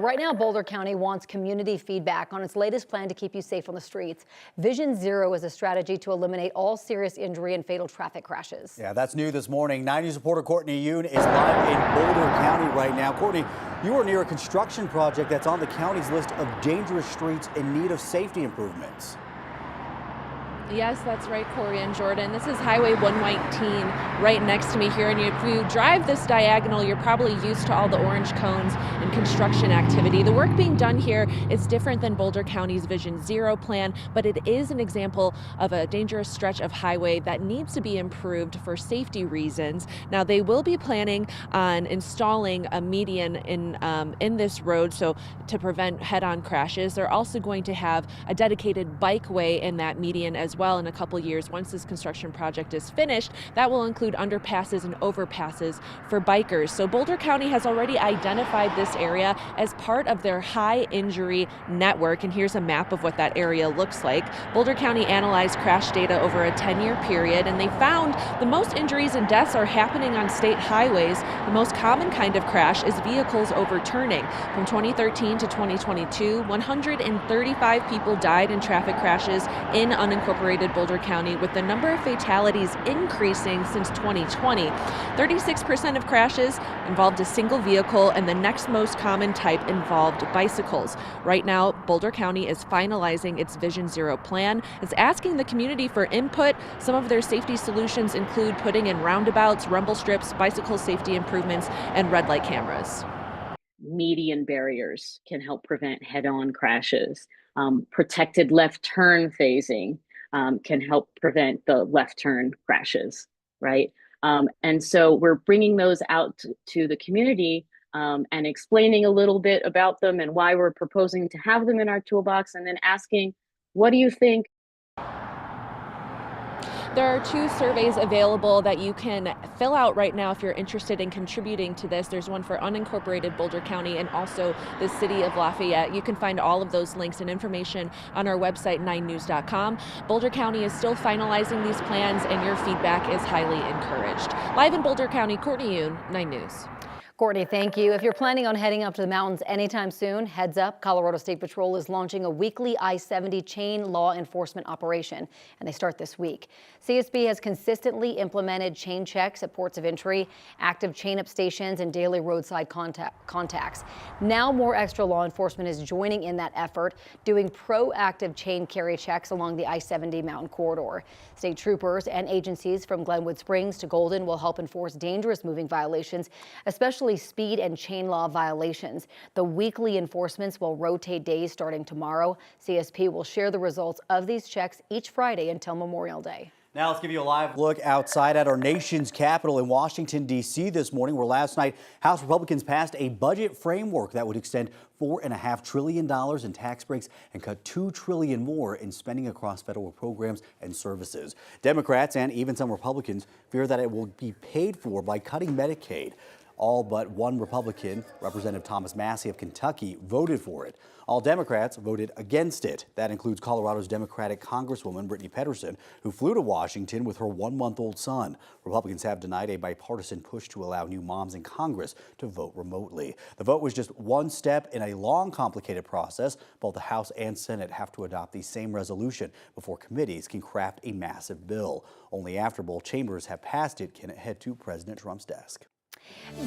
Right now, Boulder County wants community feedback on its latest plan to keep you safe on the streets. Vision Zero is a strategy to eliminate all serious injury and fatal traffic crashes. Yeah, that's new this morning. 9 News reporter Courtney Yoon is live in Boulder County right now. Courtney, you are near a construction project that's on the county's list of dangerous streets in need of safety improvements. Yes, that's right, Corey and Jordan. This is Highway 119 right next to me here. And if you drive this diagonal, you're probably used to all the orange cones and construction activity. The work being done here is different than Boulder County's Vision Zero plan, but it is an example of a dangerous stretch of highway that needs to be improved for safety reasons. Now, they will be planning on installing a median in this road, so to prevent head-on crashes. They're also going to have a dedicated bikeway in that median as well in a couple years. Once this construction project is finished, that will include underpasses and overpasses for bikers. So Boulder County has already identified this area as part of their high injury network. And here's a map of what that area looks like. Boulder County analyzed crash data over a 10-year period, and they found the most injuries and deaths are happening on state highways. The most common kind of crash is vehicles overturning. From 2013 to 2022, 135 people died in traffic crashes in unincorporated Boulder County, with the number of fatalities increasing since 2020. 36% of crashes involved a single vehicle, and the next most common type involved bicycles. Right now, Boulder County is finalizing its Vision Zero plan. It's asking the community for input. Some of their safety solutions include putting in roundabouts, rumble strips, bicycle safety improvements, and red light cameras. Median barriers can help prevent head-on crashes. Protected left turn phasing can help prevent the left turn crashes, right? And so we're bringing those out to the community and explaining a little bit about them and why we're proposing to have them in our toolbox, and then asking, what do you think? There are 2 surveys available that you can fill out right now if you're interested in contributing to this. There's one for unincorporated Boulder County and also the city of Lafayette. You can find all of those links and information on our website, 9news.com. Boulder County is still finalizing these plans, and your feedback is highly encouraged. Live in Boulder County, Courtney Yoon, 9 News. Courtney, thank you. If you're planning on heading up to the mountains anytime soon, heads up, Colorado State Patrol is launching a weekly I-70 chain law enforcement operation, and they start this week. CSP has consistently implemented chain checks at ports of entry, active chain-up stations, and daily roadside contacts. Now more extra law enforcement is joining in that effort, doing proactive chain carry checks along the I-70 mountain corridor. State troopers and agencies from Glenwood Springs to Golden will help enforce dangerous moving violations, especially speed and chain law violations. The weekly enforcements will rotate days starting tomorrow. CSP will share the results of these checks each Friday until Memorial Day. Now let's give you a live look outside at our nation's capital in Washington, D.C. this morning, where last night House Republicans passed a budget framework that would extend $4.5 trillion in tax breaks and cut $2 trillion more in spending across federal programs and services. Democrats and even some Republicans fear that it will be paid for by cutting Medicaid. All but one Republican, Representative Thomas Massey of Kentucky, voted for it. All Democrats voted against it. That includes Colorado's Democratic Congresswoman Brittany Pedersen, who flew to Washington with her 1-month-old son. Republicans have denied a bipartisan push to allow new moms in Congress to vote remotely. The vote was just one step in a long, complicated process. Both the House and Senate have to adopt the same resolution before committees can craft a massive bill. Only after both chambers have passed it can it head to President Trump's desk.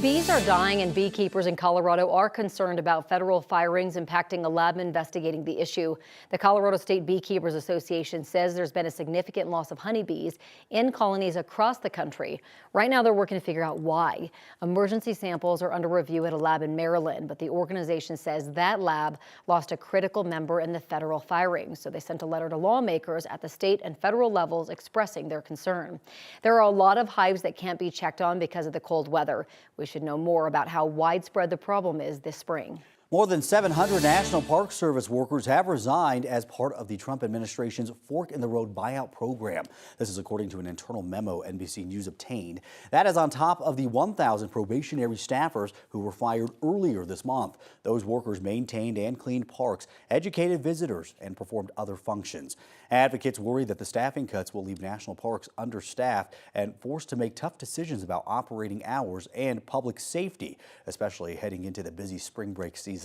Bees are dying, and beekeepers in Colorado are concerned about federal firings impacting a lab investigating the issue. The Colorado State Beekeepers Association says there's been a significant loss of honeybees in colonies across the country. Right now, they're working to figure out why. Emergency samples are under review at a lab in Maryland, but the organization says that lab lost a critical member in the federal firings. So they sent a letter to lawmakers at the state and federal levels expressing their concern. There are a lot of hives that can't be checked on because of the cold weather. We should know more about how widespread the problem is this spring. More than 700 National Park Service workers have resigned as part of the Trump administration's Fork in the Road buyout program. This is according to an internal memo NBC News obtained. That is on top of the 1,000 probationary staffers who were fired earlier this month. Those workers maintained and cleaned parks, educated visitors, and performed other functions. Advocates worry that the staffing cuts will leave national parks understaffed and forced to make tough decisions about operating hours and public safety, especially heading into the busy spring break season.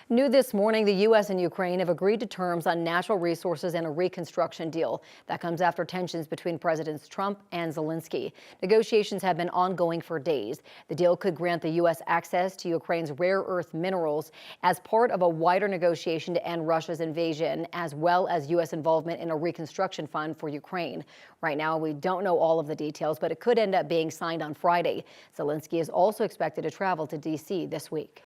New this morning, the U.S. and Ukraine have agreed to terms on natural resources and a reconstruction deal. That comes after tensions between Presidents Trump and Zelensky. Negotiations have been ongoing for days. The deal could grant the U.S. access to Ukraine's rare earth minerals as part of a wider negotiation to end Russia's invasion, as well as U.S. involvement in a reconstruction fund for Ukraine. Right now, we don't know all of the details, but it could end up being signed on Friday. Zelensky is also expected to travel to D.C. this week.